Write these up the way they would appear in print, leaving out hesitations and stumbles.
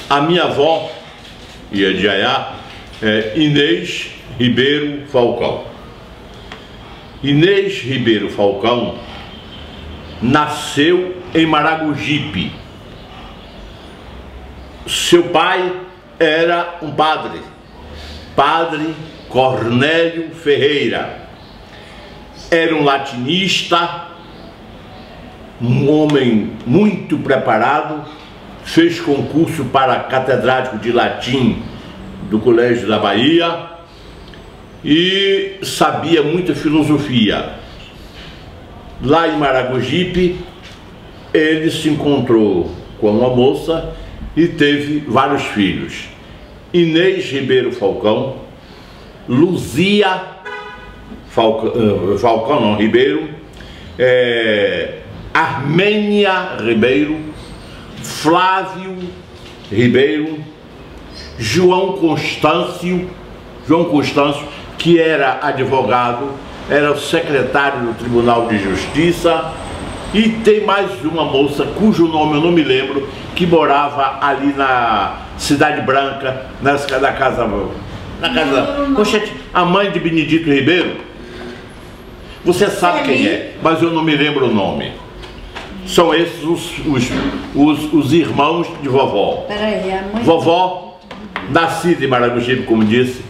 A minha avó, Iadiaiá, é Inês Ribeiro Falcão. Inês Ribeiro Falcão nasceu em Maragogipe. Seu pai era um padre, Padre Cornélio Ferreira. Era um latinista, um homem muito preparado, fez concurso para catedrático de latim do Colégio da Bahia e sabia muita filosofia. Lá em Maragogipe, ele se encontrou com uma moça e teve vários filhos. Inês Ribeiro Falcão, Luzia Ribeiro, Armênia Ribeiro, Flávio Ribeiro, João Constâncio, que era advogado, era o secretário do Tribunal de Justiça, e tem mais uma moça cujo nome eu não me lembro, que morava ali na Cidade Branca, na casa, poxa, a mãe de Benedito Ribeiro. Você sabe quem é, mas eu não me lembro o nome. São esses os irmãos de vovó. Peraí, a mãe... Vovó, nascida em Maragogipe, como disse,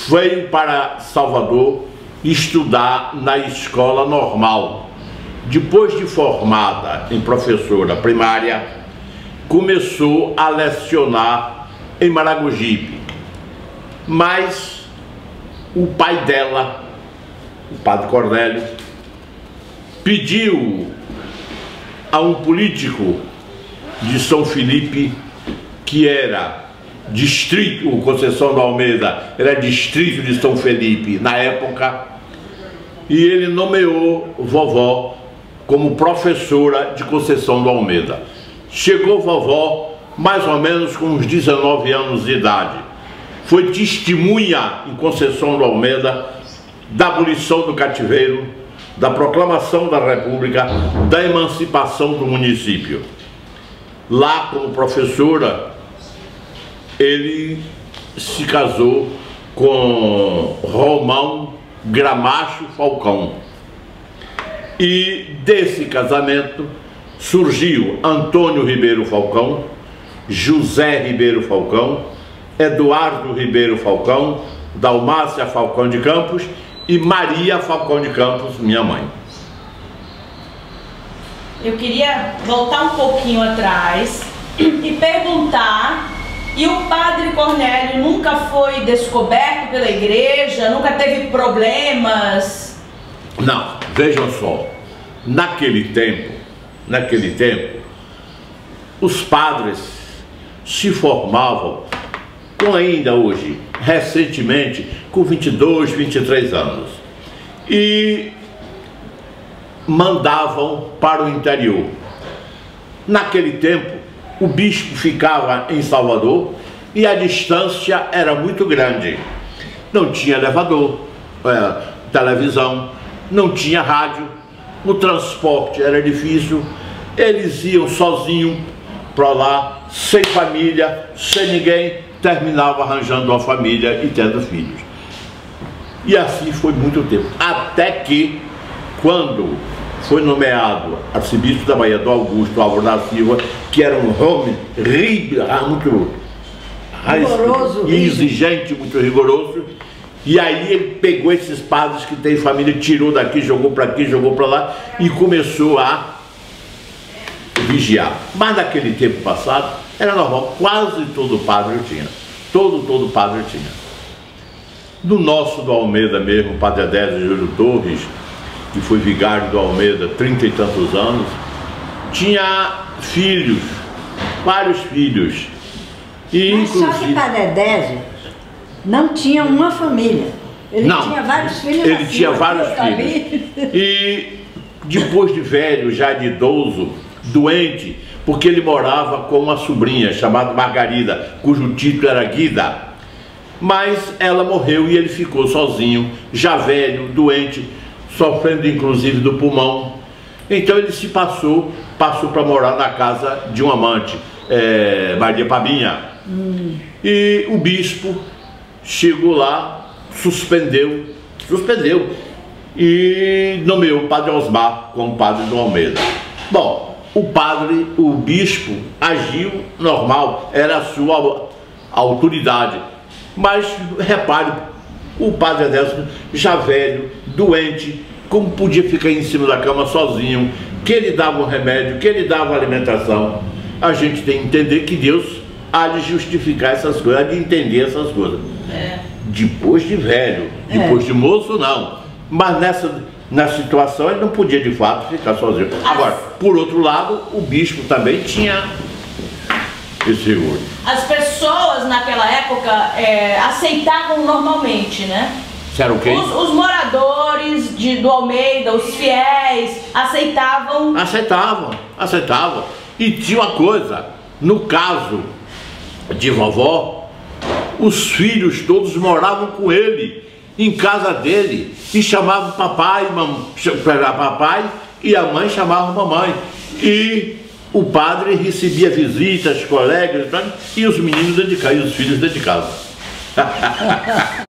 veio para Salvador estudar na escola normal. Depois de formada em professora primária, começou a lecionar em Maragogipe. Mas o pai dela, o padre Cornélio, pediu a um político de São Felipe, que era distrito, o Conceição do Almeida era distrito de São Felipe na época, e ele nomeou vovó como professora de Conceição do Almeida. Chegou vovó mais ou menos com uns 19 anos de idade. Foi testemunha em Conceição do Almeida da abolição do cativeiro, da proclamação da República, da emancipação do município. Lá, como professora, ele se casou com Romão Gramacho Falcão. E desse casamento surgiu Antônio Ribeiro Falcão, José Ribeiro Falcão, Eduardo Ribeiro Falcão, Dalmácia Falcão de Campos e Maria Falcão de Campos, minha mãe. Eu queria voltar um pouquinho atrás e perguntar, e o padre Cornélio nunca foi descoberto pela igreja? Nunca teve problemas? Não, vejam só, naquele tempo, os padres se formavam, com ainda hoje, recentemente, com 22, 23 anos, e mandavam para o interior. Naquele tempo, o bispo ficava em Salvador e a distância era muito grande. Não tinha elevador, televisão, não tinha rádio, o transporte era difícil, eles iam sozinhos para lá, sem família, sem ninguém, terminava arranjando uma família e tendo filhos. E assim foi muito tempo, até que, quando foi nomeado arcebispo da Bahia, do Augusto Álvaro da Silva, que era um homem muito rigoroso, exigente, muito rigoroso, e aí ele pegou esses padres que têm família, tirou daqui, jogou para aqui, jogou para lá, e começou a vigiar. Mas naquele tempo passado era normal, quase todo padre tinha, todo padre tinha. Do nosso do Almeida mesmo, o padre Adésio Júlio Torres, que foi vigário do Almeida 30 e tantos anos, tinha filhos, vários filhos. E mas inclusive... só que Padre Adésio não tinha uma família. Ele tinha vários filhos. Ele tinha vários filhos. E depois de velho, já de idoso, doente, porque ele morava com uma sobrinha chamada Margarida, cujo título era Guida. Mas ela morreu e ele ficou sozinho, já velho, doente, sofrendo inclusive do pulmão. Então ele se passou para morar na casa de um amante. Maria Pabinha. E o bispo chegou lá, suspendeu e nomeou o padre Osmar como padre do Almeida. Bom, o bispo agiu normal, era a sua autoridade, mas repare, o padre Adélcio já velho, doente, como podia ficar em cima da cama sozinho, que ele dava um remédio, que ele dava alimentação. A gente tem que entender que Deus há de justificar essas coisas, há de entender essas coisas. Depois de velho, depois de moço, não. Mas na situação ele não podia de fato ficar sozinho. Agora, por outro lado, o bispo também tinha esse seguro. As pessoas naquela época aceitavam normalmente, né? Era o quê? Os moradores do Almeida, os fiéis, aceitavam. Aceitavam. E tinha uma coisa, no caso de vovó, os filhos todos moravam com ele, em casa dele, e chamavam papai e a mãe chamava mamãe. E o padre recebia visitas, colegas e os meninos dentro de casa, e os filhos dentro de casa.